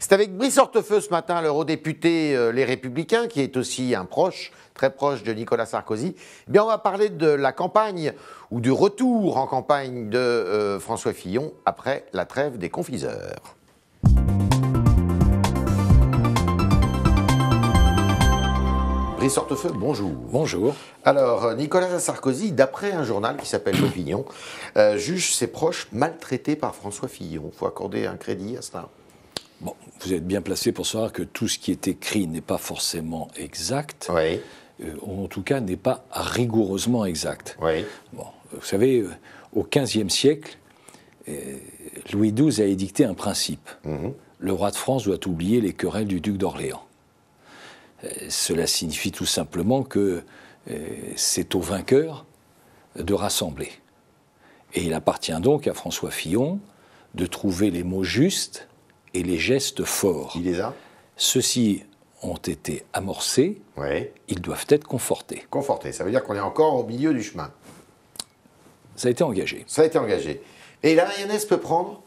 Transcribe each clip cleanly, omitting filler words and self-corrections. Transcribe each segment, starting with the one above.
C'est avec Brice Hortefeux ce matin, l'eurodéputé Les Républicains, qui est aussi un proche, très proche de Nicolas Sarkozy. Eh bien, on va parler de la campagne, ou du retour en campagne de François Fillon après la trêve des confiseurs. Brice Hortefeux, bonjour. Bonjour. Alors, Nicolas Sarkozy, d'après un journal qui s'appelle L'Opinion, juge ses proches maltraités par François Fillon. Il faut accorder un crédit à cela. Bon, vous êtes bien placé pour savoir que tout ce qui est écrit n'est pas forcément exact, Oui. Ou en tout cas n'est pas rigoureusement exact. Oui. Bon, vous savez, au XVe siècle, Louis XII a édicté un principe. Le roi de France doit oublier les querelles du duc d'Orléans. Cela signifie tout simplement que c'est au vainqueur de rassembler. Et il appartient donc à François Fillon de trouver les mots justes et les gestes forts. Il les a. Ceux-ci ont été amorcés, Oui. ils doivent être confortés. Conforté, ça veut dire qu'on est encore au milieu du chemin. Ça a été engagé. Ça a été engagé. Et la mayonnaise peut prendre?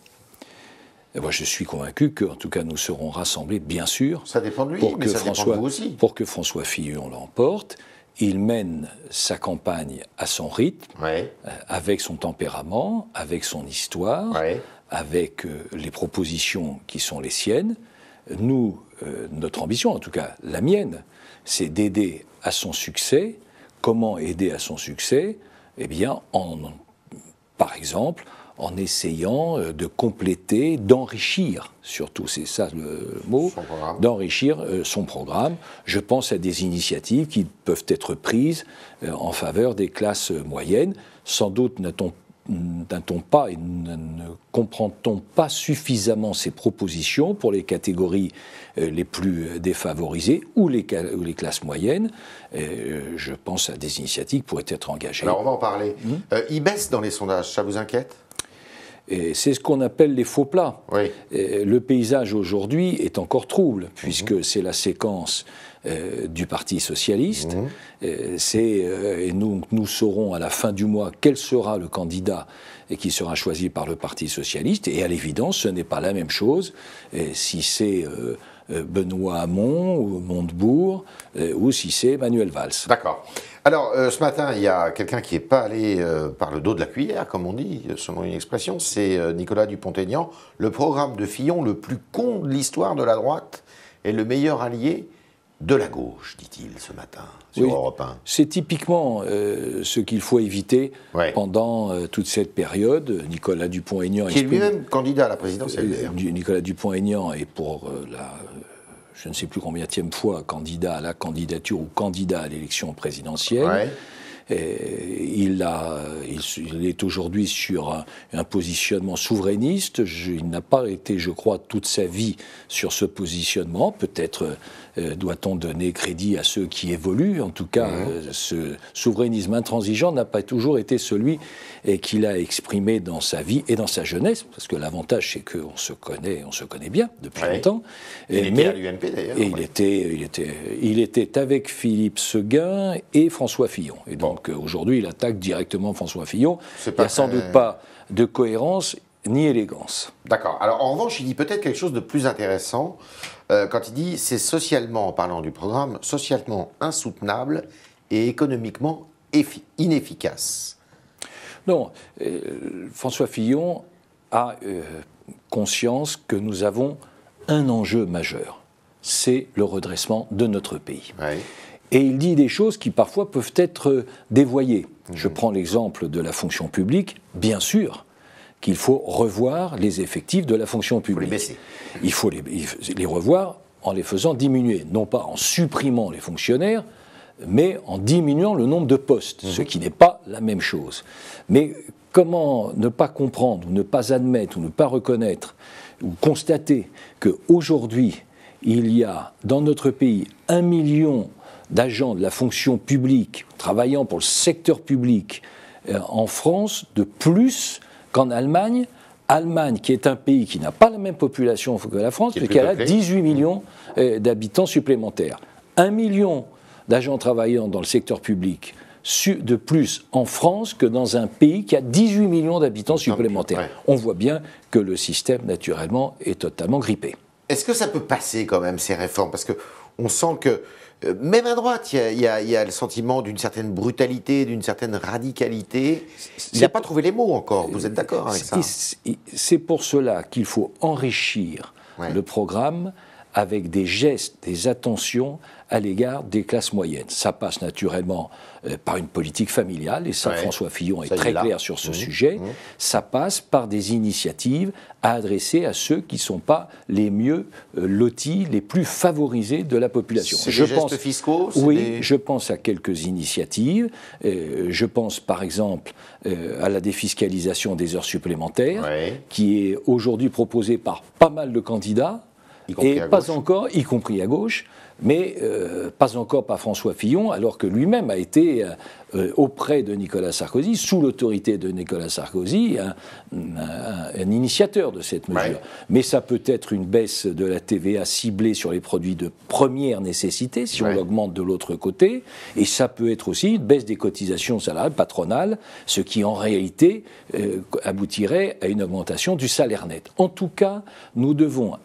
Et moi, je suis convaincu qu'en tout cas, nous serons rassemblés, bien sûr, Ça dépend de lui, mais ça dépend de vous aussi. pour que François Fillon l'emporte. Il mène sa campagne à son rythme, Oui. avec son tempérament, avec son histoire, Oui. avec les propositions qui sont les siennes. Nous, notre ambition, en tout cas la mienne, c'est d'aider à son succès. Comment aider à son succès? Eh bien, par exemple, en essayant de compléter, d'enrichir, surtout c'est ça le mot, d'enrichir son programme. Je pense à des initiatives qui peuvent être prises en faveur des classes moyennes. Sans doute n'a-t-on pas et ne comprend-on pas suffisamment ces propositions pour les catégories les plus défavorisées ou les classes moyennes. Je pense à des initiatives qui pourraient être engagées. Alors on va en parler. Il baisse dans les sondages, ça vous inquiète? Et c'est ce qu'on appelle les faux plats. Oui. Le paysage aujourd'hui est encore trouble, puisque c'est la séquence du Parti socialiste. Et nous saurons à la fin du mois quel sera le candidat qui sera choisi par le Parti socialiste. Et à l'évidence, ce n'est pas la même chose si c'est Benoît Hamon ou Montebourg ou si c'est Manuel Valls. D'accord. Alors, ce matin, il y a quelqu'un qui n'est pas allé par le dos de la cuillère, comme on dit, selon une expression, c'est Nicolas Dupont-Aignan. Le programme de Fillon, le plus con de l'histoire de la droite, est le meilleur allié de la gauche, dit-il ce matin, sur Europe 1. C'est typiquement ce qu'il faut éviter pendant toute cette période. Nicolas Dupont-Aignan... Qui est lui-même candidat à la présidentielle. Nicolas Dupont-Aignan est pour je ne sais plus combienième fois candidat à la candidature ou candidat à l'élection présidentielle. Il est aujourd'hui sur un positionnement souverainiste. Il n'a pas été, je crois, toute sa vie sur ce positionnement. Peut-être doit-on donner crédit à ceux qui évoluent. En tout cas, ce souverainisme intransigeant n'a pas toujours été celui qu'il a exprimé dans sa vie et dans sa jeunesse, parce que l'avantage, c'est qu'on se connaît bien depuis longtemps. Il était à l'UMP, d'ailleurs. Il était avec Philippe Séguin et François Fillon. Et donc, aujourd'hui, il attaque directement François Fillon. Il n'y a sans doute pas de cohérence ni élégance. D'accord. Alors, en revanche, il dit peut-être quelque chose de plus intéressant quand il dit c'est socialement, en parlant du programme, socialement insoutenable et économiquement inefficace. Non, François Fillon a conscience que nous avons un enjeu majeur. C'est le redressement de notre pays. Et il dit des choses qui parfois peuvent être dévoyées. Je prends l'exemple de la fonction publique. Bien sûr qu'il faut revoir les effectifs de la fonction publique. Il faut les revoir en les faisant diminuer, non pas en supprimant les fonctionnaires, mais en diminuant le nombre de postes, ce qui n'est pas la même chose. Mais comment ne pas comprendre, ou ne pas admettre, ou ne pas reconnaître, ou constater qu'aujourd'hui, il y a dans notre pays 1 million d'agents de la fonction publique travaillant pour le secteur public en France de plus qu'en Allemagne. Allemagne, qui est un pays qui n'a pas la même population que la France, mais qui a 18 millions d'habitants supplémentaires. 1 million d'agents travaillant dans le secteur public de plus en France que dans un pays qui a 18 millions d'habitants supplémentaires. On voit bien que le système, naturellement, est totalement grippé. Est-ce que ça peut passer quand même, ces réformes? Parce qu'on sent que, même à droite, il y a le sentiment d'une certaine brutalité, d'une certaine radicalité. Il n'a pas trouvé les mots encore, vous êtes d'accord avec ça? C'est pour cela qu'il faut enrichir le programme avec des gestes, des attentions à l'égard des classes moyennes. Ça passe naturellement par une politique familiale, et ça, François Fillon est très clair sur ce sujet. Ça passe par des initiatives à adresser à ceux qui ne sont pas les mieux lotis, les plus favorisés de la population. C'est des gestes fiscaux? Oui, je pense à quelques initiatives. Je pense par exemple à la défiscalisation des heures supplémentaires, qui est aujourd'hui proposée par pas mal de candidats, et pas encore, y compris à gauche, mais pas encore par François Fillon, alors que lui-même a été auprès de Nicolas Sarkozy, sous l'autorité de Nicolas Sarkozy, un initiateur de cette mesure. Mais ça peut être une baisse de la TVA ciblée sur les produits de première nécessité, si on l'augmente de l'autre côté, et ça peut être aussi une baisse des cotisations salariales patronales, ce qui en réalité aboutirait à une augmentation du salaire net. En tout cas, nous devons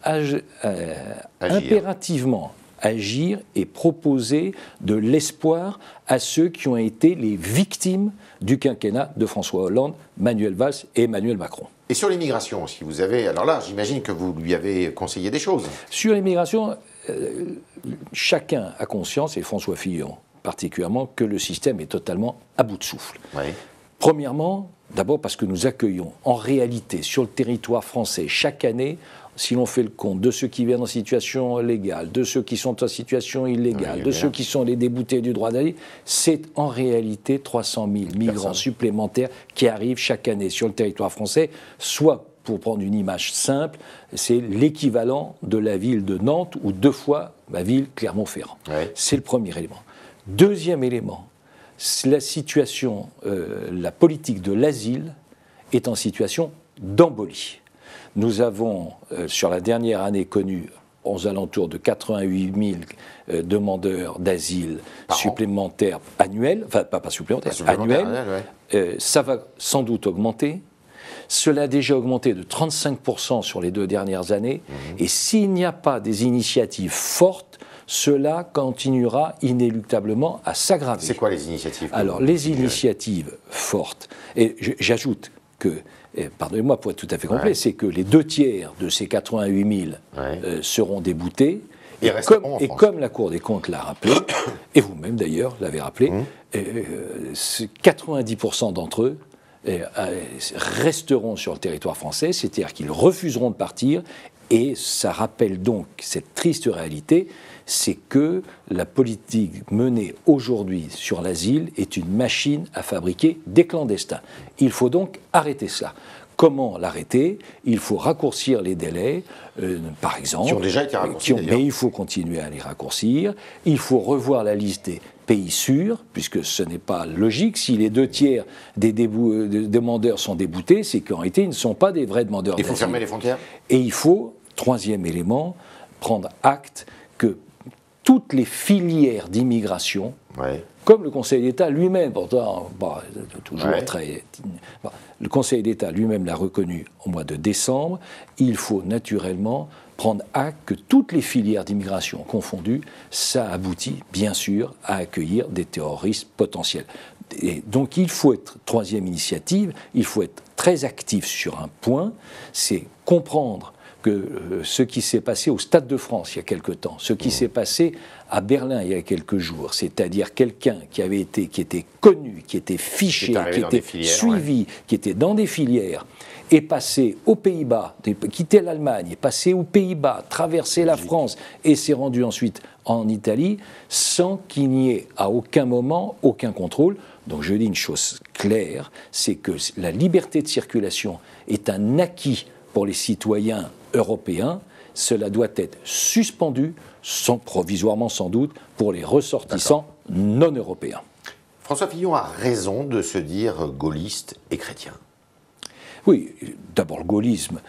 impérativement agir et proposer de l'espoir à ceux qui ont été les victimes du quinquennat de François Hollande, Manuel Valls et Emmanuel Macron. Et sur l'immigration, si vous avez... Alors là, j'imagine que vous lui avez conseillé des choses. Sur l'immigration, chacun a conscience, et François Fillon particulièrement, que le système est totalement à bout de souffle. Premièrement, d'abord parce que nous accueillons en réalité sur le territoire français chaque année, si l'on fait le compte de ceux qui viennent en situation légale, de ceux qui sont en situation illégale, de ceux qui sont les déboutés du droit d'asile, c'est en réalité 300 000 migrants supplémentaires qui arrivent chaque année sur le territoire français, soit, pour prendre une image simple, c'est l'équivalent de la ville de Nantes ou 2 fois la ville Clermont-Ferrand. C'est le premier élément. Deuxième élément, la situation, la politique de l'asile est en situation d'embolie. Nous avons, sur la dernière année, connu aux alentours de 88 000 demandeurs d'asile supplémentaires annuels, enfin pas supplémentaires, annuels. Ça va sans doute augmenter. Cela a déjà augmenté de 35% sur les 2 dernières années. Et s'il n'y a pas des initiatives fortes, cela continuera inéluctablement à s'aggraver. C'est quoi les initiatives? Alors, les initiatives fortes, et j'ajoute que, pardonnez-moi pour être tout à fait complet, c'est que les 2 tiers de ces 88 000 seront déboutés. Et comme la Cour des comptes l'a rappelé, et vous-même d'ailleurs l'avez rappelé, 90% d'entre eux resteront sur le territoire français, c'est-à-dire qu'ils refuseront de partir, et ça rappelle donc cette triste réalité, c'est que la politique menée aujourd'hui sur l'asile est une machine à fabriquer des clandestins. Il faut donc arrêter cela. Comment l'arrêter? Il faut raccourcir les délais, par exemple. Qui ont déjà été raccourcis, mais il faut continuer à les raccourcir. Il faut revoir la liste des pays sûrs, puisque ce n'est pas logique. Si les 2 tiers des demandeurs sont déboutés, c'est qu'en réalité, ils ne sont pas des vrais demandeurs d'asile. Il faut fermer les frontières. Et il faut, troisième élément, prendre acte que toutes les filières d'immigration, comme le Conseil d'État lui-même, pourtant, toujours très... le Conseil d'État lui-même l'a reconnu au mois de décembre, il faut naturellement prendre acte que toutes les filières d'immigration confondues, ça aboutit bien sûr à accueillir des terroristes potentiels. Et donc il faut être, troisième initiative, il faut être très actif sur un point, c'est comprendre que ce qui s'est passé au Stade de France il y a quelque temps, ce qui s'est passé à Berlin il y a quelques jours, c'est-à-dire quelqu'un qui était connu, qui était fiché, qui était suivi, qui était dans des filières, est passé aux Pays-Bas, quitté l'Allemagne, est passé aux Pays-Bas, traversé la France et s'est rendu ensuite en Italie sans qu'il n'y ait à aucun moment aucun contrôle. Donc je dis une chose claire, c'est que la liberté de circulation est un acquis pour les citoyens européens. Cela doit être suspendu, provisoirement sans doute, pour les ressortissants non européens. François Fillon a raison de se dire gaulliste et chrétien. Oui, d'abord le gaullisme.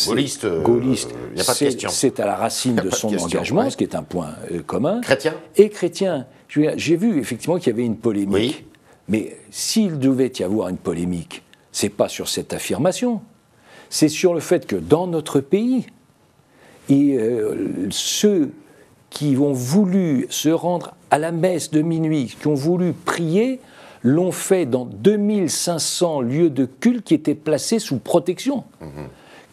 Gaulliste, il n'y a pas de question. C'est à la racine de son engagement, ce qui est un point commun. Chrétien. Et chrétien. J'ai vu effectivement qu'il y avait une polémique. Oui. Mais s'il devait y avoir une polémique, c'est pas sur cette affirmation. C'est sur le fait que dans notre pays, Et ceux qui ont voulu se rendre à la messe de minuit, qui ont voulu prier, l'ont fait dans 2500 lieux de culte qui étaient placés sous protection.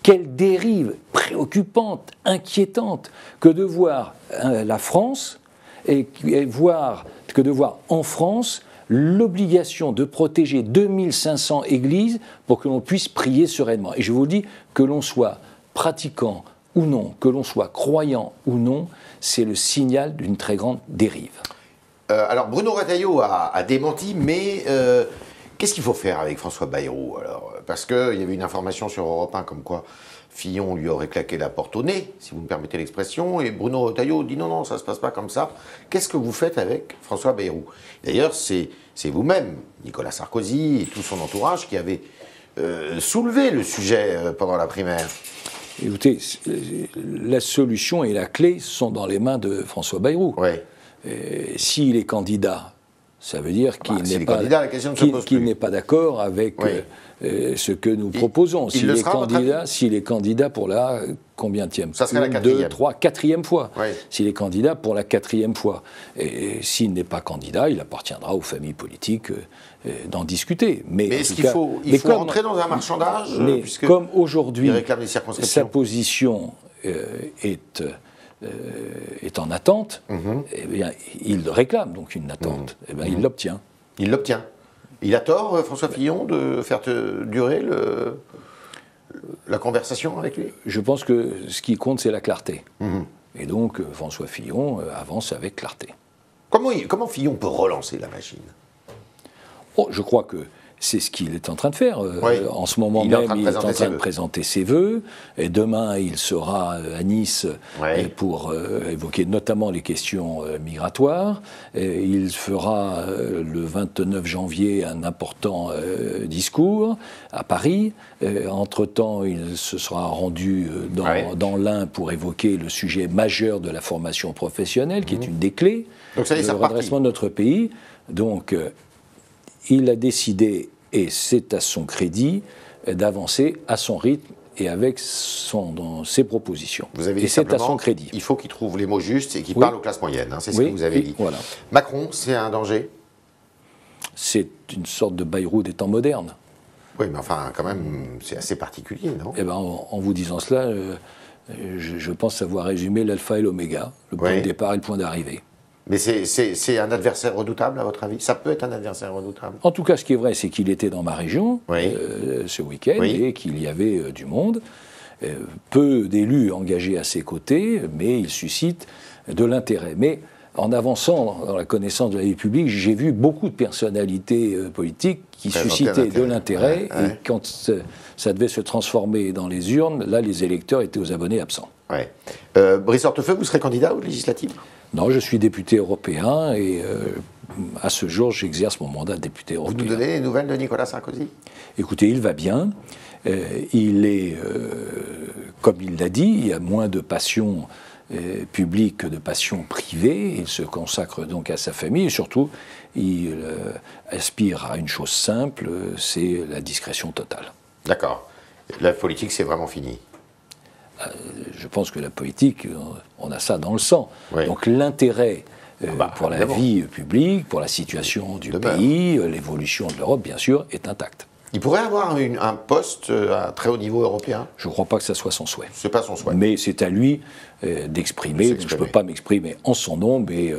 Quelle dérive préoccupante, inquiétante, que de voir la France et que de voir en France l'obligation de protéger 2500 églises pour que l'on puisse prier sereinement. Et je vous dis, que l'on soit pratiquant ou non, que l'on soit croyant ou non, c'est le signal d'une très grande dérive. Alors Bruno Retailleau a démenti, mais qu'est-ce qu'il faut faire avec François Bayrou alors? Parce qu'il y avait une information sur Europe 1 comme quoi Fillon lui aurait claqué la porte au nez, si vous me permettez l'expression, et Bruno Retailleau dit non, ça ne se passe pas comme ça. Qu'est-ce que vous faites avec François Bayrou? D'ailleurs, c'est vous-même, Nicolas Sarkozy et tout son entourage, qui avez soulevé le sujet pendant la primaire. Écoutez, la solution et la clé sont dans les mains de François Bayrou. Ouais. S'il est candidat, ça veut dire qu'il n'est pas d'accord avec ce que nous proposons. S'il est candidat pour la combienième? Ça serait la quatrième fois. Oui. S'il est candidat pour la 4e fois. Et s'il n'est pas candidat, il appartiendra aux familles politiques d'en discuter. Mais est-ce qu'il faut rentrer dans un marchandage? Comme aujourd'hui, sa position est en attente, eh bien, il réclame donc une attente. Eh bien, il l'obtient. Il l'obtient. Il a tort, François Fillon, de faire durer la conversation avec lui? Je pense que ce qui compte, c'est la clarté. Et donc, François Fillon avance avec clarté. Comment Fillon peut relancer la machine? Je crois que c'est ce qu'il est en train de faire. En ce moment même, il est en train de présenter ses vœux. Et demain, il sera à Nice pour évoquer notamment les questions migratoires. Et il fera le 29 janvier un important discours à Paris. Entre-temps, il se sera rendu dans l'Ain pour évoquer le sujet majeur de la formation professionnelle, qui est une des clés du redressement de notre pays. Donc, il a décidé, et c'est à son crédit, d'avancer à son rythme et avec ses propositions. Vous avez dit c'est à son crédit. Il faut qu'il trouve les mots justes et qu'il parle aux classes moyennes. C'est ce que vous avez dit. Voilà. Macron, c'est un danger? C'est une sorte de Bayrou des temps modernes. Oui, mais enfin, quand même, c'est assez particulier, non? Eh ben, en vous disant cela, je pense savoir résumer l'alpha et l'oméga, le point de départ et le point d'arrivée. Mais c'est un adversaire redoutable, à votre avis? Ça peut être un adversaire redoutable? En tout cas, ce qui est vrai, c'est qu'il était dans ma région ce week-end et qu'il y avait du monde. Peu d'élus engagés à ses côtés, mais il suscite de l'intérêt. Mais en avançant dans la connaissance de la vie publique, j'ai vu beaucoup de personnalités politiques qui suscitaient de l'intérêt. Et quand ça devait se transformer dans les urnes, là, les électeurs étaient aux abonnés absents. Brice Hortefeux, vous serez candidat aux législatives? Non, je suis député européen et à ce jour, j'exerce mon mandat de député européen. Vous nous donnez les nouvelles de Nicolas Sarkozy? Écoutez, il va bien. Il est, comme il l'a dit, il y a moins de passion publique que de passion privée. Il se consacre donc à sa famille et surtout, il aspire à une chose simple, c'est la discrétion totale. D'accord. La politique, c'est vraiment fini? Je pense que la politique, on a ça dans le sang. Donc l'intérêt pour la vie publique, pour la situation du pays, l'évolution de l'Europe, bien sûr, est intact. Il pourrait avoir un poste à très haut niveau européen? Je ne crois pas que ça soit son souhait. C'est pas son souhait. Mais c'est à lui d'exprimer. Je ne peux pas m'exprimer en son nom, mais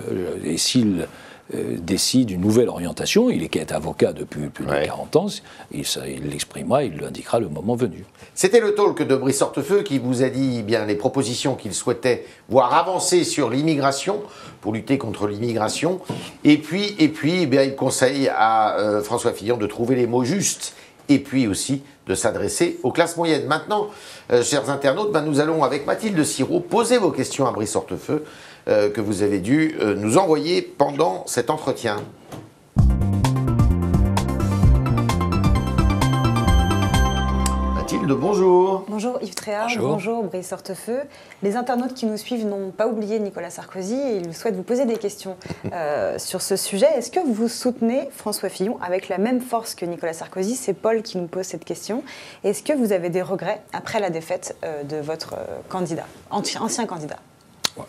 et s'il décide une nouvelle orientation, il est avocat depuis plus de 40 ans, il l'exprimera, il l'indiquera le moment venu. C'était le talk de Brice Hortefeux qui vous a dit les propositions qu'il souhaitait voir avancer sur l'immigration, pour lutter contre l'immigration, et puis il conseille à François Fillon de trouver les mots justes, et puis aussi de s'adresser aux classes moyennes. Maintenant, chers internautes, nous allons avec Mathilde Sirot poser vos questions à Brice Hortefeux, que vous avez dû nous envoyer pendant cet entretien. Mathilde, Mathilde, bonjour. Bonjour Yves Tréhard, bonjour. Bonjour Brice Hortefeux. Les internautes qui nous suivent n'ont pas oublié Nicolas Sarkozy et ils souhaitent vous poser des questions sur ce sujet. Est-ce que vous soutenez François Fillon avec la même force que Nicolas Sarkozy? C'est Paul qui nous pose cette question. Est-ce que vous avez des regrets après la défaite de votre candidat, ancien candidat?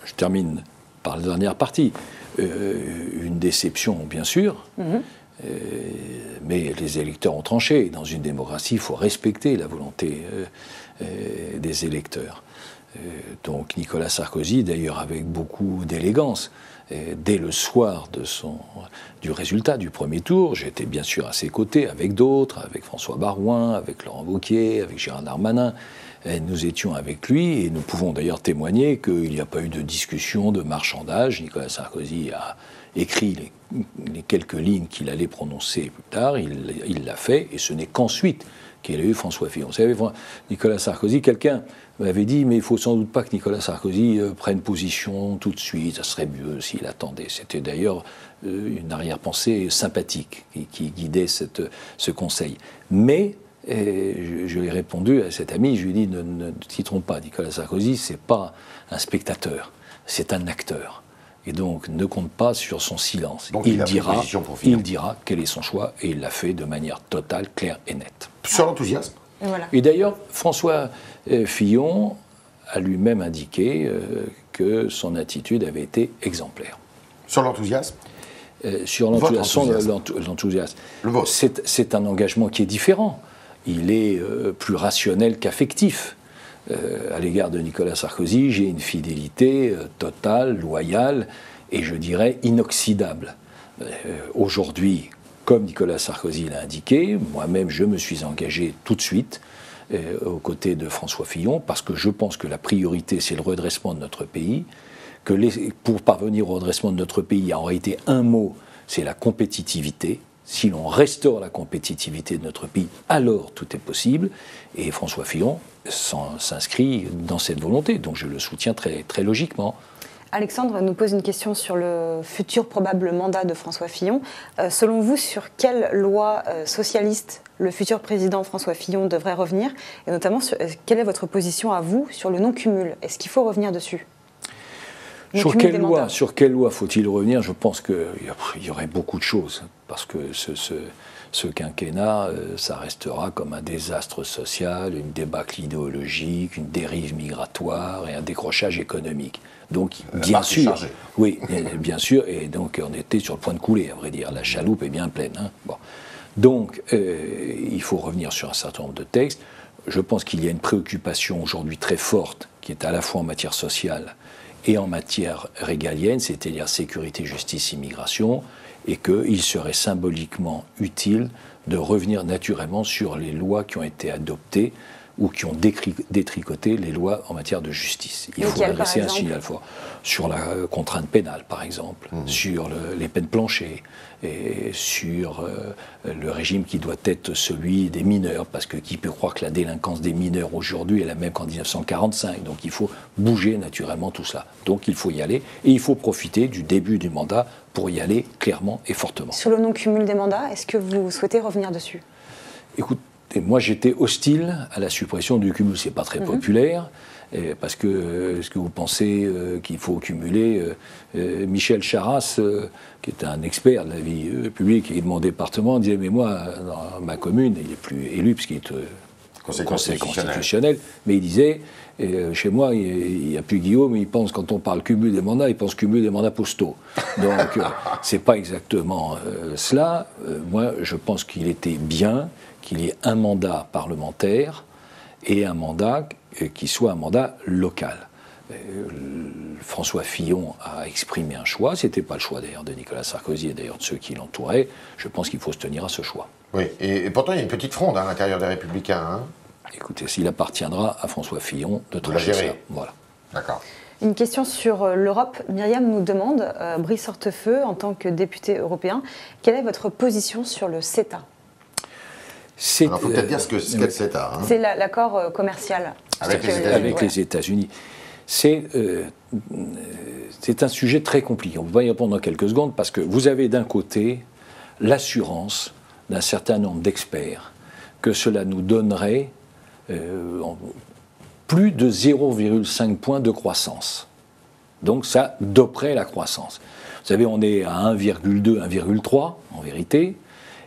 Je termine par la dernière partie. Une déception, bien sûr. Mais les électeurs ont tranché. Dans une démocratie, il faut respecter la volonté des électeurs. Donc Nicolas Sarkozy, d'ailleurs avec beaucoup d'élégance, dès le soir du résultat du premier tour, j'étais bien sûr à ses côtés, avec d'autres, avec François Baroin, avec Laurent Wauquiez, avec Gérald Darmanin. Nous étions avec lui et nous pouvons d'ailleurs témoigner qu'il n'y a pas eu de discussion, de marchandage. Nicolas Sarkozy a écrit les quelques lignes qu'il allait prononcer plus tard, il l'a fait, et ce n'est qu'ensuite qu'il a eu François Fillon. Vous savez, Nicolas Sarkozy, quelqu'un m'avait dit, mais il ne faut sans doute pas que Nicolas Sarkozy prenne position tout de suite, ça serait mieux s'il attendait. C'était d'ailleurs une arrière-pensée sympathique qui guidait ce conseil. Mais je lui ai répondu à cet ami, je lui ai dit, ne t'y trompe pas, Nicolas Sarkozy, ce n'est pas un spectateur, c'est un acteur. Et donc, ne compte pas sur son silence. Donc, il dira quel est son choix, et il l'a fait de manière totale, claire et nette. Sur l'enthousiasme. Voilà. Et d'ailleurs, François Fillon a lui-même indiqué que son attitude avait été exemplaire. Sur l'enthousiasme. Sur l'enthousiasme. C'est un engagement qui est différent. Il est plus rationnel qu'affectif. À l'égard de Nicolas Sarkozy, j'ai une fidélité totale, loyale et je dirais inoxydable. Aujourd'hui, comme Nicolas Sarkozy l'a indiqué, moi-même je me suis engagé tout de suite aux côtés de François Fillon parce que je pense que la priorité c'est le redressement de notre pays, que pour parvenir au redressement de notre pays, en réalité un mot, c'est la compétitivité. Si l'on restaure la compétitivité de notre pays, alors tout est possible. Et François Fillon s'inscrit dans cette volonté. Donc je le soutiens très, très logiquement. Alexandre nous pose une question sur le futur probable mandat de François Fillon. Selon vous, sur quelle loi socialiste le futur président François Fillon devrait revenir? Et notamment, quelle est votre position à vous sur le non-cumul? Est-ce qu'il faut revenir dessus? Sur quelle loi faut-il revenir? Je pense qu'il y aurait beaucoup de choses, parce que ce quinquennat, ça restera comme un désastre social, une débâcle idéologique, une dérive migratoire et un décrochage économique. Donc, bien sûr, oui, bien sûr, et donc on était sur le point de couler, à vrai dire. La chaloupe est bien pleine. Hein. Bon. Donc, il faut revenir sur un certain nombre de textes. Je pense qu'il y a une préoccupation aujourd'hui très forte, qui est à la fois en matière sociale et en matière régalienne, c'est-à-dire sécurité, justice, immigration, et qu'il serait symboliquement utile de revenir naturellement sur les lois qui ont été adoptées ou qui ont détricoté les lois en matière de justice. Il faut adresser un signal fort sur la contrainte pénale, par exemple, sur les peines planchées, et sur le régime qui doit être celui des mineurs, parce que qui peut croire que la délinquance des mineurs aujourd'hui est la même qu'en 1945, donc il faut bouger naturellement tout cela. Donc il faut y aller, et il faut profiter du début du mandat pour y aller clairement et fortement. Sur le non-cumul des mandats, est-ce que vous souhaitez revenir dessus? Écoute, moi, j'étais hostile à la suppression du cumul. C'est pas très populaire, parce que est-ce que vous pensez qu'il faut cumuler Michel Charasse, qui est un expert de la vie publique et de mon département, disait, mais moi, dans ma commune, il n'est plus élu, puisqu'il est au Conseil constitutionnel, mais il disait, chez moi, il n'y a plus Guillaume, il pense, quand on parle cumul des mandats, il pense cumul des mandats postaux. Donc, c'est pas exactement cela. Moi, je pense qu'il était bien qu'il y ait un mandat parlementaire et un mandat qui soit un mandat local. François Fillon a exprimé un choix, ce n'était pas le choix d'ailleurs de Nicolas Sarkozy et d'ailleurs de ceux qui l'entouraient. Je pense qu'il faut se tenir à ce choix. Oui, et pourtant il y a une petite fronde à l'intérieur des Républicains. Hein. Écoutez, s'il appartiendra à François Fillon de trancher ça. Voilà. D'accord. Une question sur l'Europe. Myriam nous demande, Brice Hortefeux, en tant que député européen, quelle est votre position sur le CETA? Alors, il faut peut-être dire ce qu'est le CETA. Hein. C'est l'accord commercial avec les États-Unis. C'est un sujet très compliqué. On va y répondre dans quelques secondes parce que vous avez d'un côté l'assurance d'un certain nombre d'experts que cela nous donnerait plus de 0,5 points de croissance. Donc ça doperait la croissance. Vous savez, on est à 1,2, 1,3 en vérité.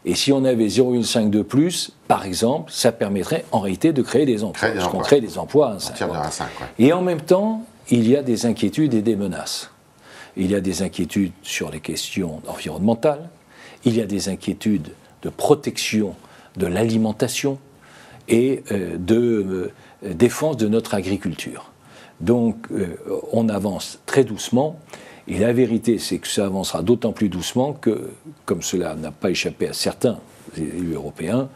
Et si on avait 0,5 de plus, par exemple, ça permettrait en réalité de créer des emplois. Parce qu'on crée des emplois à 1,5. Et en même temps, il y a des inquiétudes et des menaces. Il y a des inquiétudes sur les questions environnementales. Il y a des inquiétudes de protection de l'alimentation et de défense de notre agriculture. Donc, on avance très doucement. Et la vérité, c'est que ça avancera d'autant plus doucement que, comme cela n'a pas échappé à certains élus européens,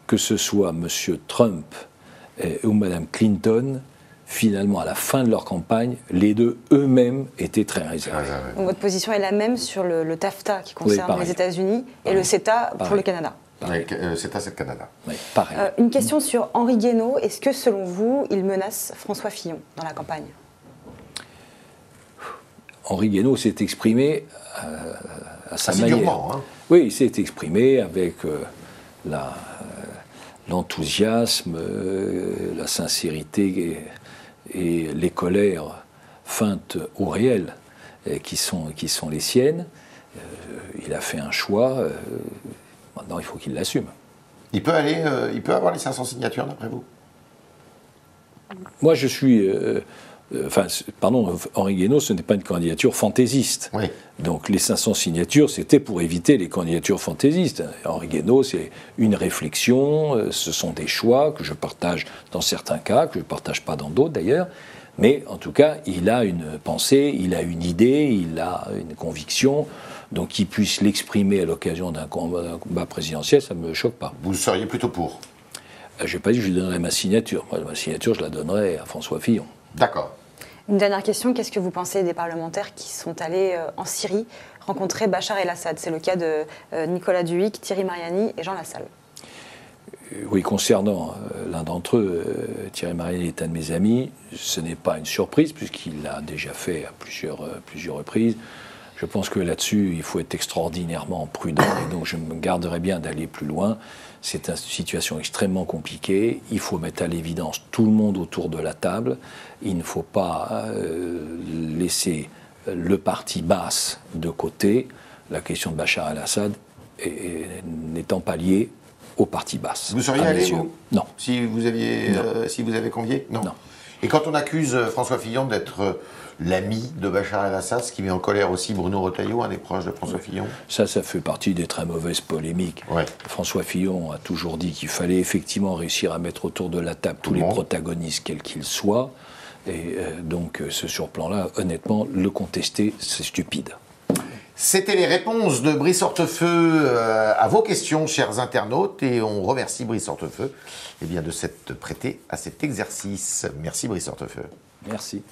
que ce soit M. Trump ou Mme Clinton, finalement, à la fin de leur campagne, les deux eux-mêmes étaient très réservés. Donc votre position est la même sur le TAFTA qui concerne les États-Unis et le CETA pour le Canada. CETA, c'est le Canada. Oui, pareil. Une question sur Henri Guénaud. Est-ce que, selon vous, il menace François Fillon dans la campagne ? Henri Guénaud s'est exprimé à sa manière. Durement, hein. Oui, il s'est exprimé avec l'enthousiasme, la sincérité et les colères feintes au réel qui sont les siennes. Il a fait un choix. Maintenant, il faut qu'il l'assume. Il peut avoir les 500 signatures, d'après vous? Moi, je suis... Henri Guénaud, ce n'est pas une candidature fantaisiste. Oui. Donc les 500 signatures, c'était pour éviter les candidatures fantaisistes. Henri Guénaud, c'est une réflexion, ce sont des choix que je partage dans certains cas, que je ne partage pas dans d'autres d'ailleurs. Mais en tout cas, il a une pensée, il a une idée, il a une conviction. Donc qu'il puisse l'exprimer à l'occasion d'un combat présidentiel, ça ne me choque pas. Vous seriez plutôt pour? Je n'ai pas dit que je lui donnerais ma signature. Moi, ma signature, je la donnerais à François Fillon. D'accord. Une dernière question, qu'est-ce que vous pensez des parlementaires qui sont allés en Syrie rencontrer Bachar el-Assad? C'est le cas de Nicolas Duhigg, Thierry Mariani et Jean Lassalle. Oui, concernant l'un d'entre eux, Thierry Mariani est un de mes amis, ce n'est pas une surprise puisqu'il l'a déjà fait à plusieurs reprises. Je pense que là-dessus, il faut être extraordinairement prudent et donc je me garderai bien d'aller plus loin. C'est une situation extrêmement compliquée. Il faut mettre à l'évidence tout le monde autour de la table. Il ne faut pas laisser le parti basse de côté. La question de Bachar el-Assad n'étant pas liée au parti basse. Vous seriez allé, vous? Non. Si vous avez convié? Non. Et quand on accuse François Fillon d'être l'ami de Bachar el-Assad, ce qui met en colère aussi Bruno Retailleau, un des proches de François Fillon? Ça fait partie des très mauvaises polémiques. Ouais. François Fillon a toujours dit qu'il fallait effectivement réussir à mettre autour de la table tous les protagonistes, quels qu'ils soient. Et donc, ce surplan-là, honnêtement, le contester, c'est stupide. C'était les réponses de Brice Hortefeux à vos questions, chers internautes, et on remercie Brice Hortefeux de s'être prêté à cet exercice. Merci Brice Hortefeux. Merci.